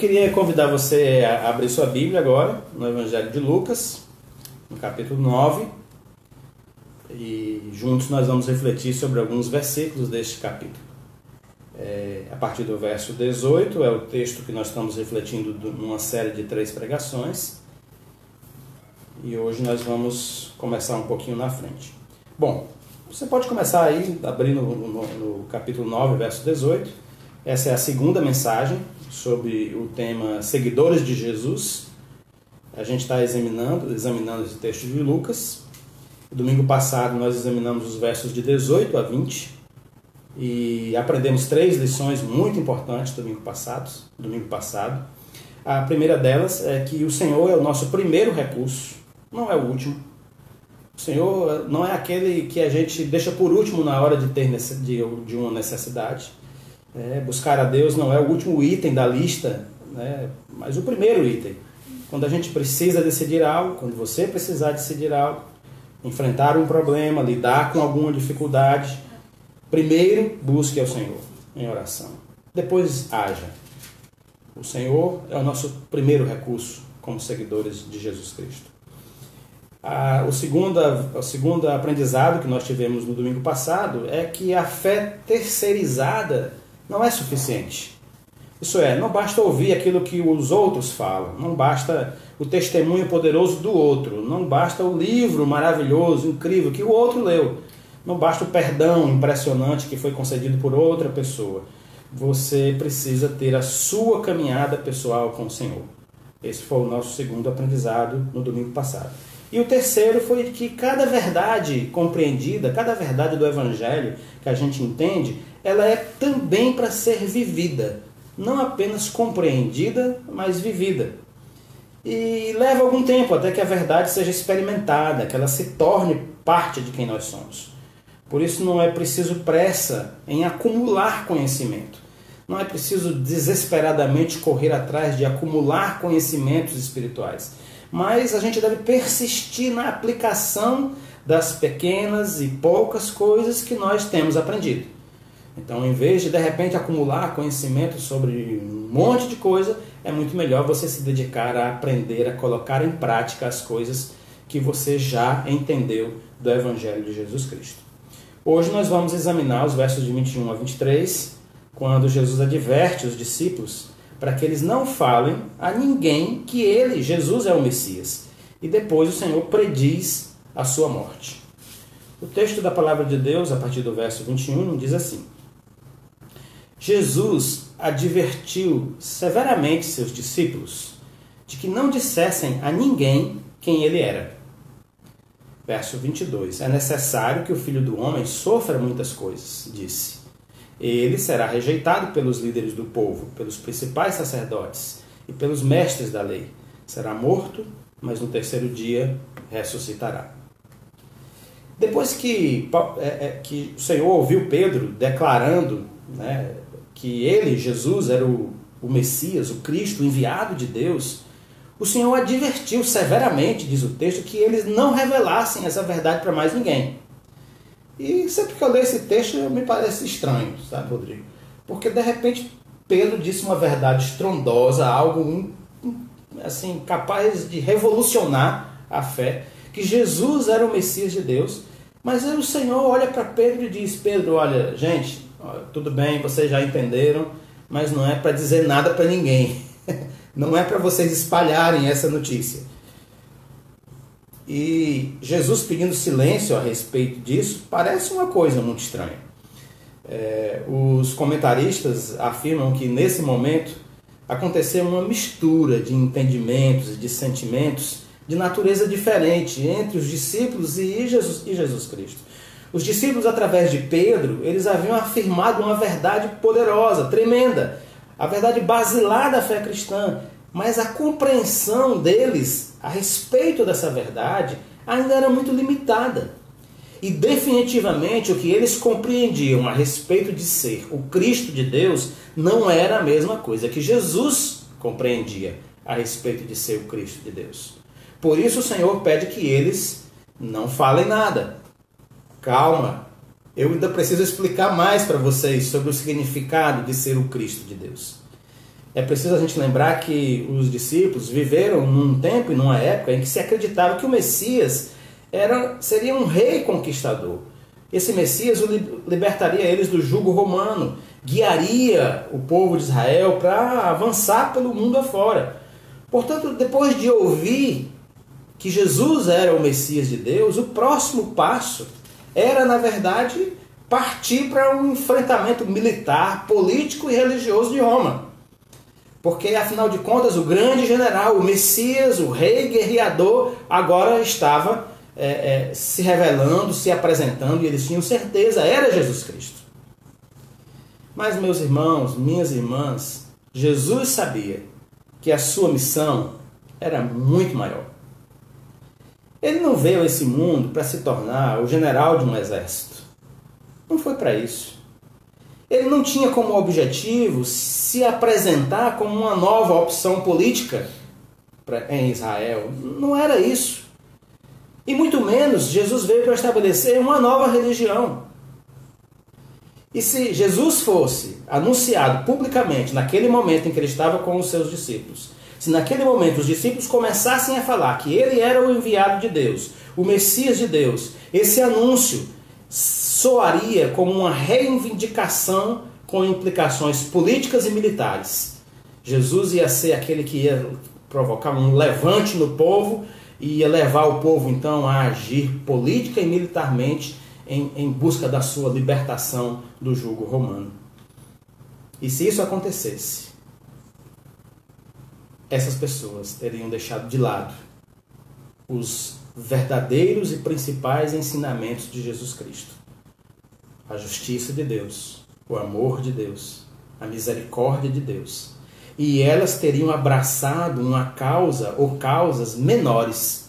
queria convidar você a abrir sua Bíblia agora, no Evangelho de Lucas, no capítulo 9, e juntos nós vamos refletir sobre alguns versículos deste capítulo. A partir do verso 18, é o texto que nós estamos refletindo numa série de 3 pregações, e hoje nós vamos começar um pouquinho na frente. Bom, você pode começar aí, abrindo no capítulo 9, verso 18. Essa é a segunda mensagem sobre o tema Seguidores de Jesus. A gente está examinando esse texto de Lucas. Domingo passado nós examinamos os versos de 18 a 20 e aprendemos 3 lições muito importantes domingo passado. A primeira delas é que o Senhor é o nosso primeiro recurso, não é o último. O Senhor não é aquele que a gente deixa por último na hora de uma necessidade. Buscar a Deus não é o último item da lista, né? Mas o primeiro item. Quando a gente precisa decidir algo, quando você precisar decidir algo, enfrentar um problema, lidar com alguma dificuldade, primeiro busque ao Senhor em oração. Depois haja. O Senhor é o nosso primeiro recurso como seguidores de Jesus Cristo. O segundo aprendizado que nós tivemos no domingo passado é que a fé terceirizada não é suficiente. Isso é, não basta ouvir aquilo que os outros falam, não basta o testemunho poderoso do outro, não basta o livro maravilhoso, incrível que o outro leu, não basta o perdão impressionante que foi concedido por outra pessoa. Você precisa ter a sua caminhada pessoal com o Senhor. Esse foi o nosso segundo aprendizado no domingo passado. E o terceiro foi que cada verdade compreendida, cada verdade do Evangelho que a gente entende, ela é também para ser vivida. Não apenas compreendida, mas vivida. E leva algum tempo até que a verdade seja experimentada, que ela se torne parte de quem nós somos. Por isso não é preciso pressa em acumular conhecimento. Não é preciso desesperadamente correr atrás de acumular conhecimentos espirituais. Mas a gente deve persistir na aplicação das pequenas e poucas coisas que nós temos aprendido. Então, em vez de repente acumular conhecimento sobre um monte de coisa, é muito melhor você se dedicar a aprender, a colocar em prática as coisas que você já entendeu do Evangelho de Jesus Cristo. Hoje nós vamos examinar os versos de 21 a 23, quando Jesus adverte os discípulos para que eles não falem a ninguém que ele, Jesus, é o Messias. E depois o Senhor prediz a sua morte. O texto da palavra de Deus, a partir do verso 21, diz assim: Jesus advertiu severamente seus discípulos de que não dissessem a ninguém quem ele era. Verso 22. É necessário que o Filho do Homem sofra muitas coisas, disse. Ele será rejeitado pelos líderes do povo, pelos principais sacerdotes e pelos mestres da lei. Será morto, mas no terceiro dia ressuscitará. Depois que o Senhor ouviu Pedro declarando, né, que ele, Jesus, era o Messias, o Cristo, o enviado de Deus, o Senhor advertiu severamente, diz o texto, que eles não revelassem essa verdade para mais ninguém. E sempre que eu leio esse texto, me parece estranho, sabe, Rodrigo? Porque, de repente, Pedro disse uma verdade estrondosa, algo assim, capaz de revolucionar a fé, que Jesus era o Messias de Deus, mas aí o Senhor olha para Pedro e diz: Pedro, olha, gente, tudo bem, vocês já entenderam, mas não é para dizer nada para ninguém. Não é para vocês espalharem essa notícia. E Jesus pedindo silêncio a respeito disso parece uma coisa muito estranha. Os comentaristas afirmam que nesse momento aconteceu uma mistura de entendimentos e de sentimentos de natureza diferente entre os discípulos e Jesus Cristo. Os discípulos, através de Pedro, eles haviam afirmado uma verdade poderosa, tremenda, a verdade basilar da fé cristã, mas a compreensão deles a respeito dessa verdade ainda era muito limitada. E definitivamente o que eles compreendiam a respeito de ser o Cristo de Deus não era a mesma coisa que Jesus compreendia a respeito de ser o Cristo de Deus. Por isso o Senhor pede que eles não falem nada. Calma, eu ainda preciso explicar mais para vocês sobre o significado de ser o Cristo de Deus. É preciso a gente lembrar que os discípulos viveram num tempo e numa época em que se acreditava que o Messias seria um rei conquistador. Esse Messias libertaria eles do jugo romano, guiaria o povo de Israel para avançar pelo mundo afora. Portanto, depois de ouvir que Jesus era o Messias de Deus, o próximo passo era, na verdade, partir para um enfrentamento militar, político e religioso de Roma. Porque, afinal de contas, o grande general, o Messias, o rei guerreador, agora estava se revelando, se apresentando, e eles tinham certeza, era Jesus Cristo. Mas, meus irmãos, minhas irmãs, Jesus sabia que a sua missão era muito maior. Ele não veio a esse mundo para se tornar o general de um exército. Não foi para isso. Ele não tinha como objetivo se apresentar como uma nova opção política em Israel. Não era isso. E muito menos Jesus veio para estabelecer uma nova religião. E se Jesus fosse anunciado publicamente naquele momento em que ele estava com os seus discípulos, se naquele momento os discípulos começassem a falar que ele era o enviado de Deus, o Messias de Deus, esse anúncio soaria como uma reivindicação com implicações políticas e militares. Jesus ia ser aquele que ia provocar um levante no povo e ia levar o povo então a agir política e militarmente em busca da sua libertação do jugo romano. E se isso acontecesse, essas pessoas teriam deixado de lado os verdadeiros e principais ensinamentos de Jesus Cristo. A justiça de Deus, o amor de Deus, a misericórdia de Deus. E elas teriam abraçado uma causa ou causas menores,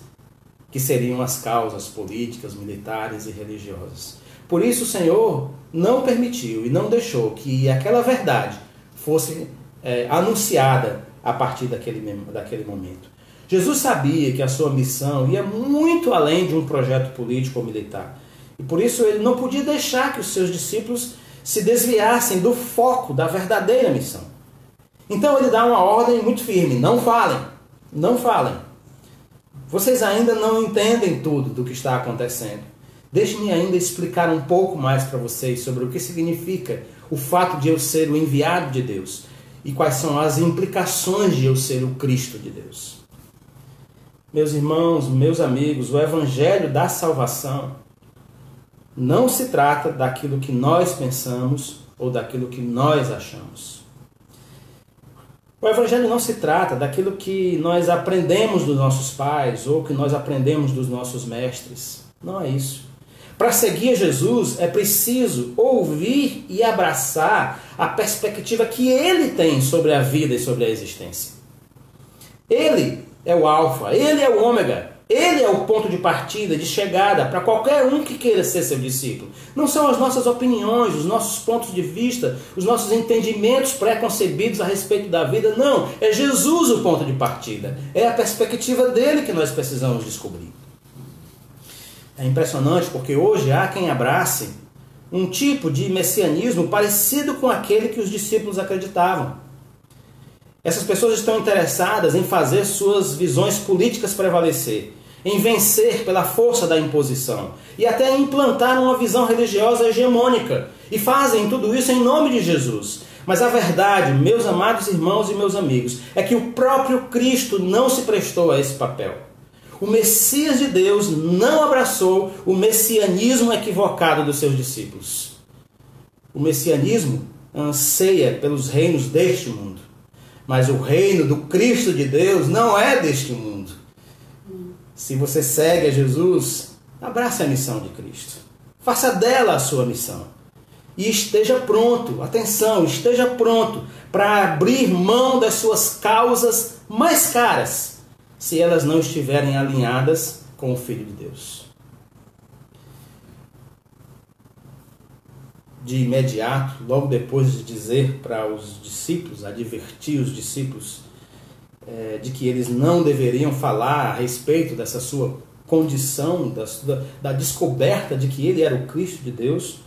que seriam as causas políticas, militares e religiosas. Por isso o Senhor não permitiu e não deixou que aquela verdade fosse anunciada a partir daquele momento. Jesus sabia que a sua missão ia muito além de um projeto político ou militar. E por isso ele não podia deixar que os seus discípulos se desviassem do foco da verdadeira missão. Então ele dá uma ordem muito firme: não falem, não falem. Vocês ainda não entendem tudo do que está acontecendo. Deixe-me ainda explicar um pouco mais para vocês sobre o que significa o fato de eu ser o enviado de Deus e quais são as implicações de eu ser o Cristo de Deus. Meus irmãos, meus amigos, o Evangelho da salvação não se trata daquilo que nós pensamos ou daquilo que nós achamos. O Evangelho não se trata daquilo que nós aprendemos dos nossos pais ou que nós aprendemos dos nossos mestres. Não é isso. Para seguir Jesus é preciso ouvir e abraçar a perspectiva que Ele tem sobre a vida e sobre a existência. Ele é o alfa, Ele é o ômega, Ele é o ponto de partida, de chegada para qualquer um que queira ser seu discípulo. Não são as nossas opiniões, os nossos pontos de vista, os nossos entendimentos pré-concebidos a respeito da vida. Não, é Jesus o ponto de partida. É a perspectiva dele que nós precisamos descobrir. É impressionante porque hoje há quem abrace um tipo de messianismo parecido com aquele que os discípulos acreditavam. Essas pessoas estão interessadas em fazer suas visões políticas prevalecer, em vencer pela força da imposição e até em implantar uma visão religiosa hegemônica. E fazem tudo isso em nome de Jesus. Mas a verdade, meus amados irmãos e meus amigos, é que o próprio Cristo não se prestou a esse papel. O Messias de Deus não abraçou o messianismo equivocado dos seus discípulos. O messianismo anseia pelos reinos deste mundo. Mas o reino do Cristo de Deus não é deste mundo. Se você segue a Jesus, abrace a missão de Cristo. Faça dela a sua missão. E esteja pronto, atenção, esteja pronto para abrir mão das suas causas mais caras, se elas não estiverem alinhadas com o Filho de Deus. De imediato, logo depois de dizer para os discípulos, advertir os discípulos de que eles não deveriam falar a respeito dessa sua condição, da descoberta de que ele era o Cristo de Deus,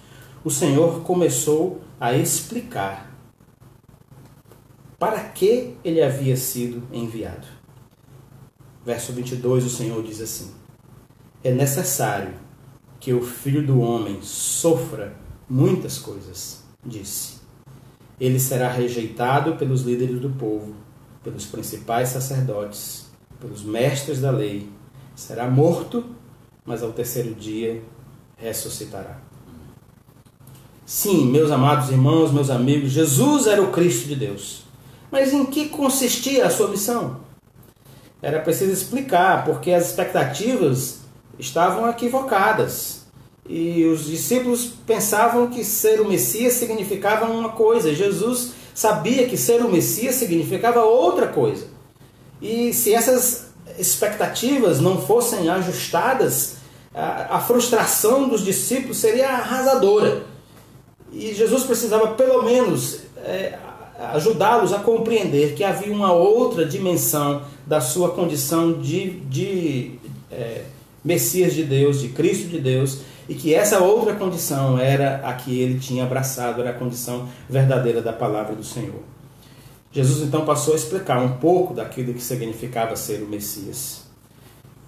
o Senhor começou a explicar para que ele havia sido enviado. Verso 22, o Senhor diz assim: é necessário que o Filho do Homem sofra muitas coisas, disse. Ele será rejeitado pelos líderes do povo, pelos principais sacerdotes, pelos mestres da lei. Será morto, mas ao terceiro dia ressuscitará. Sim, meus amados irmãos, meus amigos, Jesus era o Cristo de Deus. Mas em que consistia a sua missão? Era preciso explicar, porque as expectativas estavam equivocadas. E os discípulos pensavam que ser o Messias significava uma coisa. Jesus sabia que ser o Messias significava outra coisa. E se essas expectativas não fossem ajustadas, a frustração dos discípulos seria arrasadora. E Jesus precisava, pelo menos, ajudá-los a compreender que havia uma outra dimensão da sua condição de Messias de Deus, de Cristo de Deus, e que essa outra condição era a que ele tinha abraçado, era a condição verdadeira da palavra do Senhor. Jesus então passou a explicar um pouco daquilo que significava ser o Messias.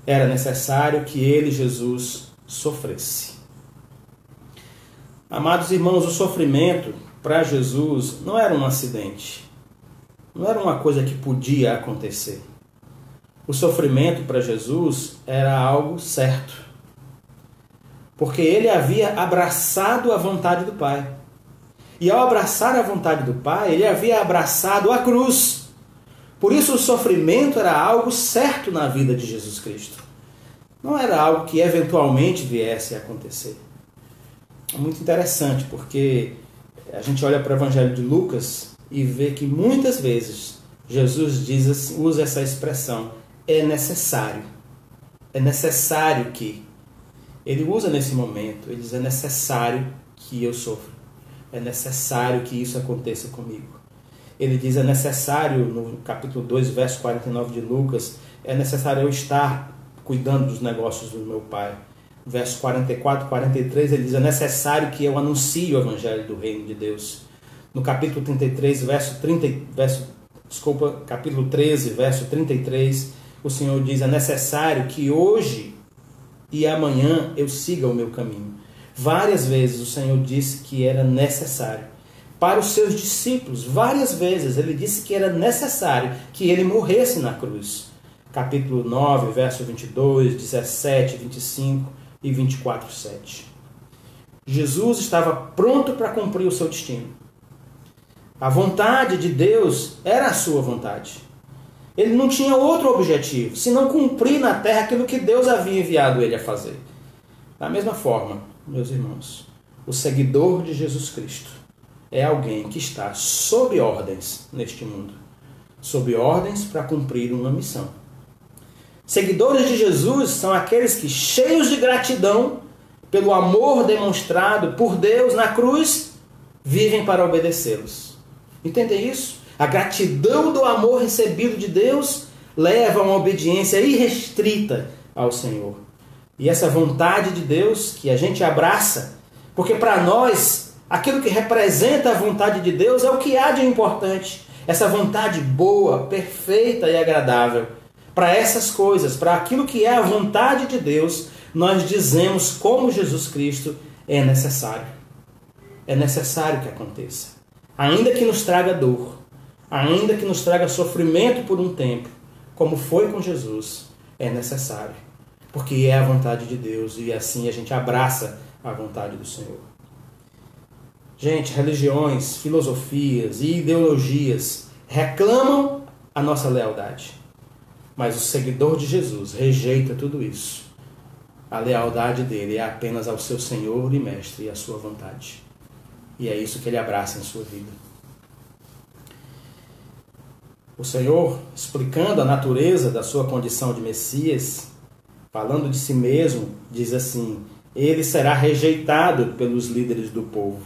Era necessário que ele, Jesus, sofresse. Amados irmãos, o sofrimento para Jesus não era um acidente, não era uma coisa que podia acontecer. O sofrimento para Jesus era algo certo, porque ele havia abraçado a vontade do Pai. E ao abraçar a vontade do Pai, ele havia abraçado a cruz. Por isso o sofrimento era algo certo na vida de Jesus Cristo. Não era algo que eventualmente viesse a acontecer. É muito interessante, porque a gente olha para o Evangelho de Lucas e vê que muitas vezes Jesus usa essa expressão: é necessário. É necessário que. Ele usa nesse momento, ele diz: é necessário que eu sofra. É necessário que isso aconteça comigo. Ele diz: é necessário, no capítulo 2, verso 49 de Lucas, é necessário eu estar cuidando dos negócios do meu Pai. Verso 44, 43, ele diz: é necessário que eu anuncie o Evangelho do Reino de Deus. No capítulo 33, capítulo 13, verso 33, o Senhor diz: é necessário que hoje e amanhã eu siga o meu caminho. Várias vezes o Senhor disse que era necessário. Para os seus discípulos, várias vezes ele disse que era necessário que ele morresse na cruz. Capítulo 9, verso 22, 17, 25 e 24, 7. Jesus estava pronto para cumprir o seu destino. A vontade de Deus era a sua vontade. Ele não tinha outro objetivo, senão cumprir na terra aquilo que Deus havia enviado ele a fazer. Da mesma forma, meus irmãos, o seguidor de Jesus Cristo é alguém que está sob ordens neste mundo. Sob ordens para cumprir uma missão. Seguidores de Jesus são aqueles que, cheios de gratidão pelo amor demonstrado por Deus na cruz, vivem para obedecê-los. Entendem isso? A gratidão do amor recebido de Deus leva a uma obediência irrestrita ao Senhor. E essa vontade de Deus que a gente abraça, porque para nós, aquilo que representa a vontade de Deus é o que há de importante. Essa vontade boa, perfeita e agradável. Para essas coisas, para aquilo que é a vontade de Deus, nós dizemos como Jesus Cristo é necessário. É necessário que aconteça. Ainda que nos traga dor, ainda que nos traga sofrimento por um tempo, como foi com Jesus, é necessário. Porque é a vontade de Deus e assim a gente abraça a vontade do Senhor. Gente, religiões, filosofias e ideologias reclamam a nossa lealdade. Mas o seguidor de Jesus rejeita tudo isso. A lealdade dele é apenas ao seu Senhor e Mestre e à sua vontade. E é isso que ele abraça em sua vida. O Senhor, explicando a natureza da sua condição de Messias, falando de si mesmo, diz assim: ele será rejeitado pelos líderes do povo,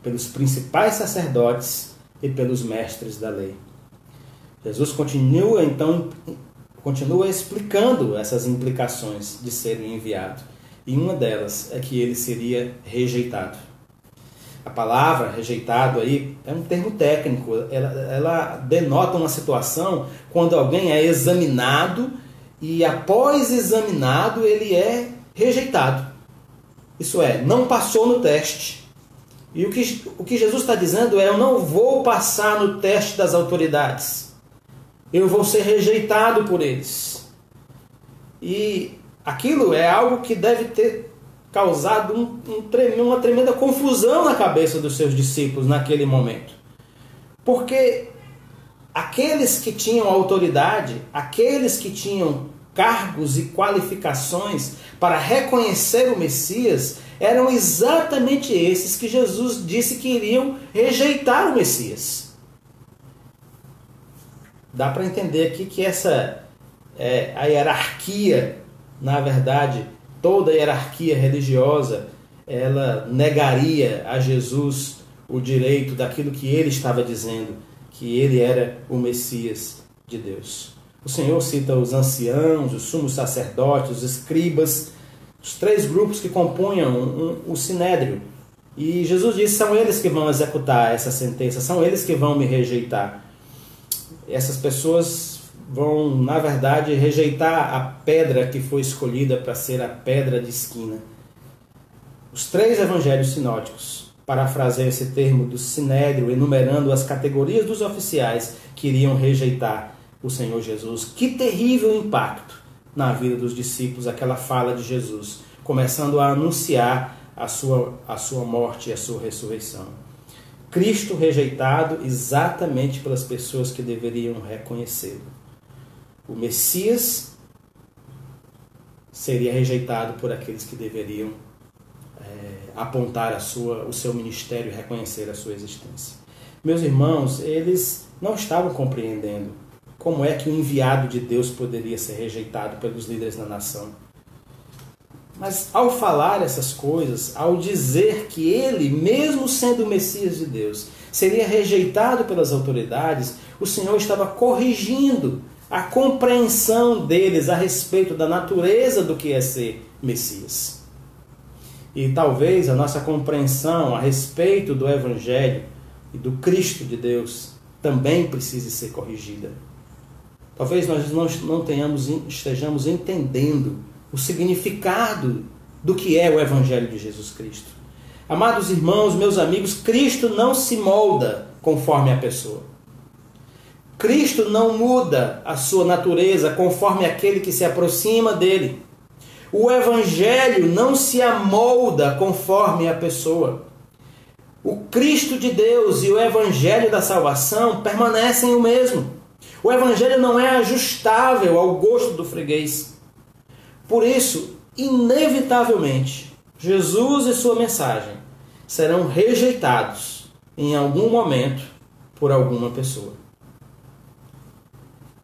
pelos principais sacerdotes e pelos mestres da lei. Jesus continua explicando essas implicações de ser enviado. E uma delas é que ele seria rejeitado. A palavra rejeitado aí é um termo técnico, ela denota uma situação quando alguém é examinado e após examinado ele é rejeitado. Isso é, não passou no teste. E o que Jesus está dizendo é: eu não vou passar no teste das autoridades. Eu vou ser rejeitado por eles. E aquilo é algo que deve ter causado uma tremenda confusão na cabeça dos seus discípulos naquele momento. Porque aqueles que tinham autoridade, aqueles que tinham cargos e qualificações para reconhecer o Messias, eram exatamente esses que Jesus disse que iriam rejeitar o Messias. Dá para entender aqui que essa é a hierarquia, na verdade, toda a hierarquia religiosa, ela negaria a Jesus o direito daquilo que ele estava dizendo, que ele era o Messias de Deus. O Senhor cita os anciãos, os sumos sacerdotes, os escribas, os 3 grupos que compunham o sinédrio. E Jesus disse: são eles que vão executar essa sentença, são eles que vão me rejeitar. Essas pessoas vão, na verdade, rejeitar a pedra que foi escolhida para ser a pedra de esquina. Os 3 evangelhos sinóticos parafraseiam esse termo do sinédrio, enumerando as categorias dos oficiais que iriam rejeitar o Senhor Jesus. Que terrível impacto na vida dos discípulos aquela fala de Jesus, começando a anunciar a sua morte e a sua ressurreição. Cristo rejeitado exatamente pelas pessoas que deveriam reconhecê-lo. O Messias seria rejeitado por aqueles que deveriam apontar o seu ministério e reconhecer a sua existência. Meus irmãos, eles não estavam compreendendo como é que o enviado de Deus poderia ser rejeitado pelos líderes da nação. Mas ao falar essas coisas, ao dizer que ele, mesmo sendo o Messias de Deus, seria rejeitado pelas autoridades, o Senhor estava corrigindo a compreensão deles a respeito da natureza do que é ser Messias. E talvez a nossa compreensão a respeito do Evangelho e do Cristo de Deus também precise ser corrigida. Talvez nós não estejamos entendendo o significado do que é o Evangelho de Jesus Cristo. Amados irmãos, meus amigos, Cristo não se molda conforme a pessoa. Cristo não muda a sua natureza conforme aquele que se aproxima dele. O Evangelho não se amolda conforme a pessoa. O Cristo de Deus e o Evangelho da salvação permanecem o mesmo. O Evangelho não é ajustável ao gosto do freguês. Por isso, inevitavelmente, Jesus e sua mensagem serão rejeitados em algum momento por alguma pessoa.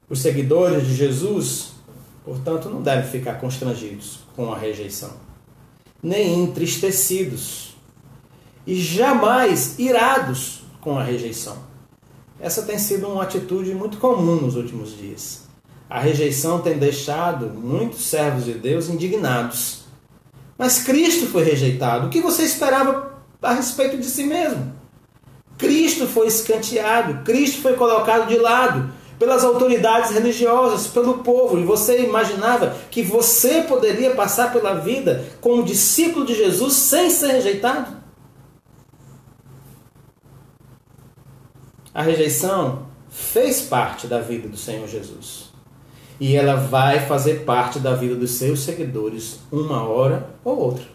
Os seguidores de Jesus, portanto, não devem ficar constrangidos com a rejeição, nem entristecidos e jamais irados com a rejeição. Essa tem sido uma atitude muito comum nos últimos dias. A rejeição tem deixado muitos servos de Deus indignados. Mas Cristo foi rejeitado. O que você esperava a respeito de si mesmo? Cristo foi escanteado. Cristo foi colocado de lado pelas autoridades religiosas, pelo povo. E você imaginava que você poderia passar pela vida como discípulo de Jesus sem ser rejeitado? A rejeição fez parte da vida do Senhor Jesus. E ela vai fazer parte da vida dos seus seguidores uma hora ou outra.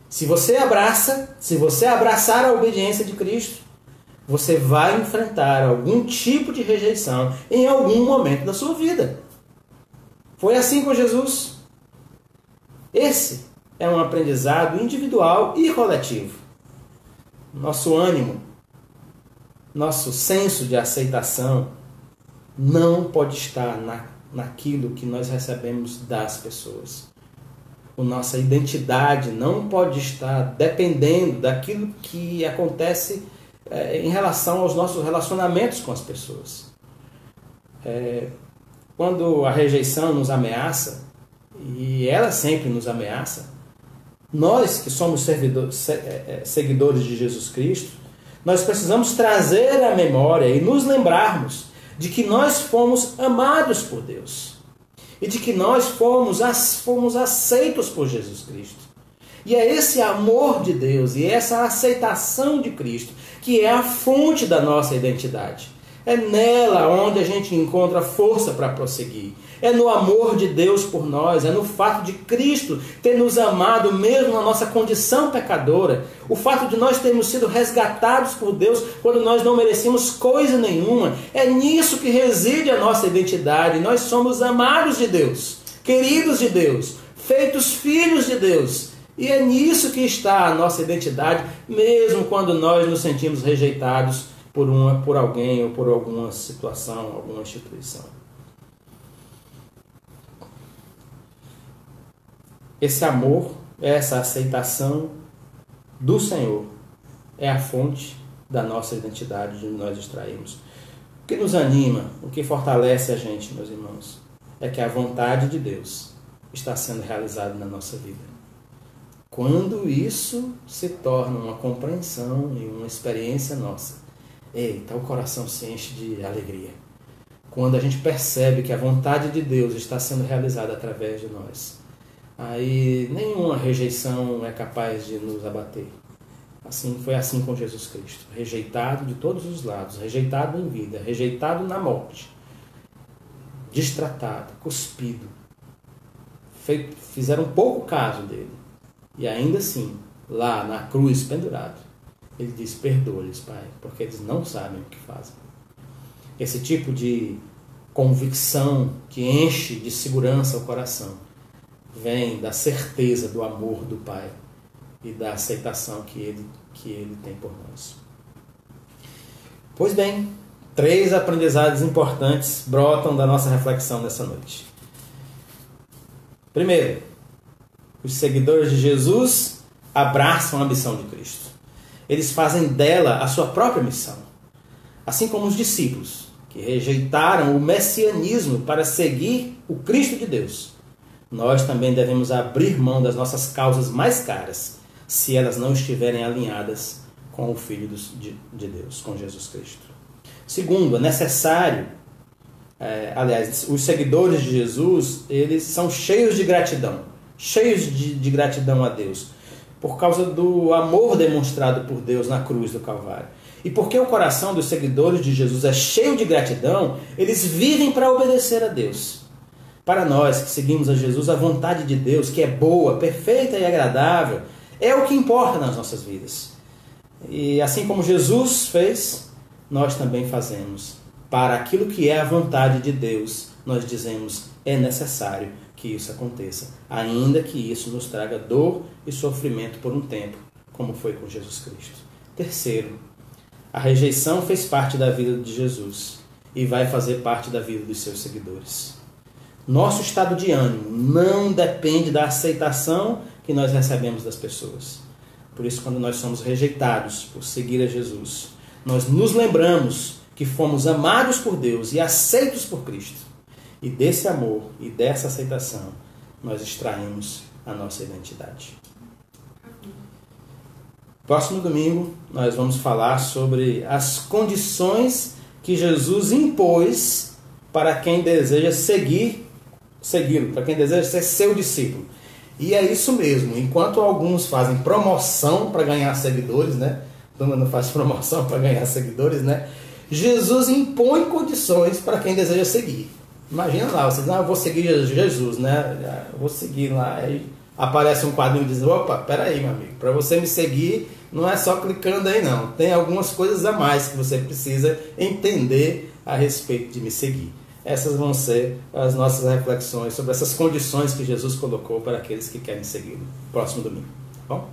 Se você abraçar a obediência de Cristo, você vai enfrentar algum tipo de rejeição em algum momento da sua vida. Foi assim com Jesus. Esse é um aprendizado individual e coletivo. Nosso ânimo, nosso senso de aceitação não pode estar naquilo que nós recebemos das pessoas. A nossa identidade não pode estar dependendo daquilo que acontece em relação aos nossos relacionamentos com as pessoas. Quando a rejeição nos ameaça, e ela sempre nos ameaça, Nós que somos seguidores de Jesus Cristo, nós precisamos trazer à memória e nos lembrarmos de que nós fomos amados por Deus e de que nós fomos aceitos por Jesus Cristo. E é esse amor de Deus e essa aceitação de Cristo que é a fonte da nossa identidade. É nela onde a gente encontra força para prosseguir. É no amor de Deus por nós, é no fato de Cristo ter nos amado mesmo na nossa condição pecadora. O fato de nós termos sido resgatados por Deus quando nós não merecíamos coisa nenhuma. É nisso que reside a nossa identidade. Nós somos amados de Deus, queridos de Deus, feitos filhos de Deus. E é nisso que está a nossa identidade, mesmo quando nós nos sentimos rejeitados por alguém ou por alguma situação, alguma instituição. Esse amor, essa aceitação do Senhor é a fonte da nossa identidade, de onde nós extraímos. O que nos anima, o que fortalece a gente, meus irmãos, é que a vontade de Deus está sendo realizada na nossa vida. Quando isso se torna uma compreensão e uma experiência nossa, eita, o coração se enche de alegria. Quando a gente percebe que a vontade de Deus está sendo realizada através de nós, aí nenhuma rejeição é capaz de nos abater. Foi assim com Jesus Cristo. Rejeitado de todos os lados, rejeitado em vida, rejeitado na morte, destratado, cuspido. Fizeram pouco caso dele. E ainda assim, lá na cruz pendurado, ele diz: perdoa-lhes, Pai, porque eles não sabem o que fazem. Esse tipo de convicção que enche de segurança o coração vem da certeza do amor do Pai e da aceitação que ele tem por nós. Pois bem, 3 aprendizados importantes brotam da nossa reflexão nessa noite. Primeiro, os seguidores de Jesus abraçam a missão de Cristo. Eles fazem dela a sua própria missão. Assim como os discípulos, que rejeitaram o messianismo para seguir o Cristo de Deus, nós também devemos abrir mão das nossas causas mais caras, se elas não estiverem alinhadas com o Filho de Deus, com Jesus Cristo. Segundo, é necessário, os seguidores de Jesus, eles são cheios de gratidão. Cheios de gratidão a Deus, por causa do amor demonstrado por Deus na cruz do Calvário. E porque o coração dos seguidores de Jesus é cheio de gratidão, eles vivem para obedecer a Deus. Para nós que seguimos a Jesus, a vontade de Deus, que é boa, perfeita e agradável, é o que importa nas nossas vidas. E assim como Jesus fez, nós também fazemos. Para aquilo que é a vontade de Deus, nós dizemos: é necessário que isso aconteça, ainda que isso nos traga dor e sofrimento por um tempo, como foi com Jesus Cristo. Terceiro, a rejeição fez parte da vida de Jesus e vai fazer parte da vida dos seus seguidores. Nosso estado de ânimo não depende da aceitação que nós recebemos das pessoas. Por isso, quando nós somos rejeitados por seguir a Jesus, nós nos lembramos que fomos amados por Deus e aceitos por Cristo. E desse amor e dessa aceitação, nós extraímos a nossa identidade. Próximo domingo, nós vamos falar sobre as condições que Jesus impôs para quem deseja segui-lo, para quem deseja ser seu discípulo. E é isso mesmo, enquanto alguns fazem promoção para ganhar seguidores, né? Todo mundo faz promoção para ganhar seguidores, né? Jesus impõe condições para quem deseja seguir. Imagina lá, você diz: eu vou seguir Jesus, né? Eu vou seguir lá. Aí aparece um quadrinho e diz: opa, peraí, meu amigo, para você me seguir, não é só clicando aí, não. Tem algumas coisas a mais que você precisa entender a respeito de me seguir. Essas vão ser as nossas reflexões sobre essas condições que Jesus colocou para aqueles que querem segui-lo. Próximo domingo, tá bom?